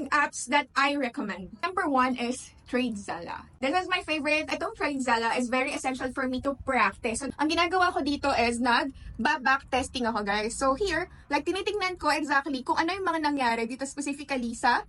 trading apps that I recommend. Number one is TradeZella. This is my favorite. Itong TradeZella is very essential for me to practice. So, ang ginagawa ko dito is nag-backtesting ako, guys. So here, like tinitingnan ko exactly kung ano yung mga nangyari dito specifically sa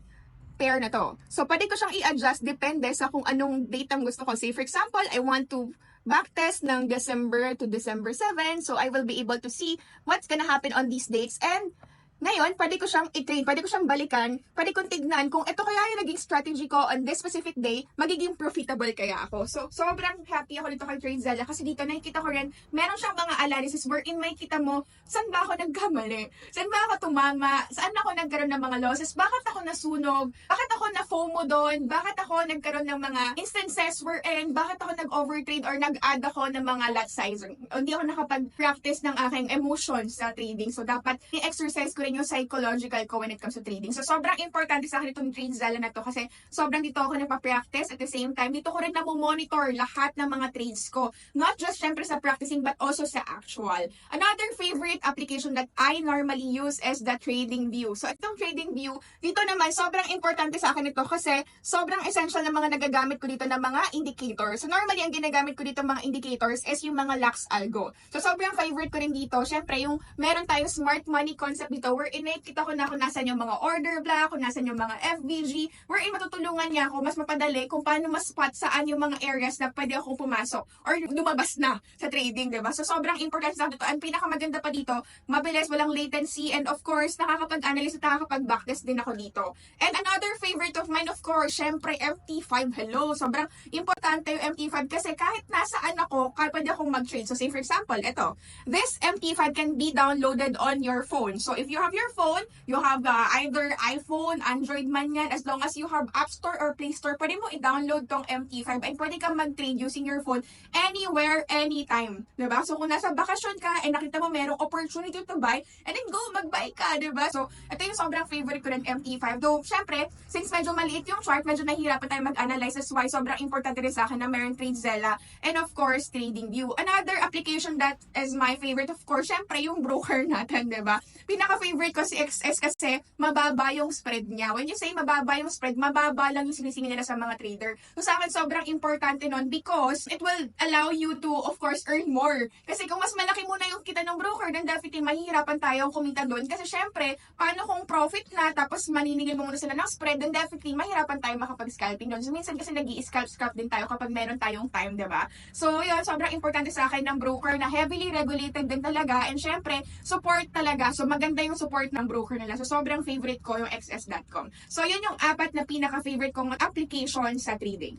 pair na to. So, pwede ko siyang i-adjust depende sa kung anong date ang gusto ko. Say, for example, I want to backtest ng December to December 7. So, I will be able to see what's gonna happen on these dates. And ngayon, pwede ko siyang i-train, pwede ko siyang balikan, pwede kong tignan kung ito kaya yung naging strategy ko on this specific day, magiging profitable kaya ako. So, sobrang happy ako dito kay TradeZella kasi dito nakikita ko rin, meron siyang mga analysis wherein may kita mo, saan ba ako nagkamali? Saan ba ako tumama? Saan ako nagkaroon ng mga losses? Bakit ako nasunog? Bakit ako na-FOMO doon? Bakit ako nagkaroon ng mga instances wherein, bakit ako nag-overtrade or nag-add ako ng mga lot size? Hindi ako nakapag-practice ng aking emotions sa trading. So, dapat i-exercise ko yung psychological ko when it comes to trading. So, sobrang importante sa akin itong TradeZella na to kasi sobrang dito ako nagpa-practice at the same time, dito ko rin namomonitor lahat ng mga trades ko. Not just syempre sa practicing but also sa actual. Another favorite application that I normally use is the TradingView. So, itong TradingView, dito naman sobrang importante sa akin ito kasi sobrang essential na mga nagagamit ko dito ng mga indicators. So, normally ang ginagamit ko dito mga indicators is yung mga Lux Algo. So, sobrang favorite ko rin dito, syempre yung meron tayong smart money concept dito wherein nakikita ko na kung nasan yung mga order block, kung nasan yung mga FVG, wherein matutulungan niya ako mas mapadali kung paano mas-spot saan yung mga areas na pwede akong pumasok or lumabas na sa trading, diba? So, sobrang important sa dito. Ang pinakamaganda pa dito, mabilis, walang latency, and of course, nakakapag-analyze at nakakapag-backtest din ako dito. And another favorite of mine, of course, syempre, MT5. Hello! Sobrang importante yung MT5 kasi kahit nasaan ako, kahit pwede akong mag-trade. So, say for example, ito, this MT5 can be downloaded on your phone. So, if you have your phone, you have either iPhone, Android man yan, as long as you have App Store or Play Store, pwede mo i-download tong MT5 and pwede kang mag-trade using your phone anywhere, anytime. Diba? So, kung nasa bakasyon ka and nakita mo merong opportunity to buy, and then go, mag-buy ka, diba? So, ito yung sobrang favorite ko ng MT5. Though, syempre, since medyo maliit yung chart, medyo nahihirapan tayo mag-analyze. That's why sobrang importante rin sa akin na meron TradeZella and of course, TradingView. Another application that is my favorite, of course, syempre, yung broker natin, diba? Pinaka-favorite ko si XS kasi mababa yung spread niya. When you say mababa yung spread, mababa lang yung sinisingil nila sa mga trader. So sa akin, sobrang importante nun because it will allow you to, of course, earn more. Kasi kung mas malaki muna yung kita ng broker, then definitely mahihirapan tayo kumita doon. Kasi syempre, paano kung profit na tapos maniningil mo muna sila ng spread, then definitely mahirapan tayo makapag-scalping doon. So minsan kasi nag-i-scalp din tayo kapag meron tayong time, diba? So yun, sobrang importante sa akin ng broker na heavily regulated din talaga. And syempre, support talaga. So maganda yung support ng broker nila. So, sobrang favorite ko yung XS.com. So, yun yung apat na pinaka-favorite kong application sa trading.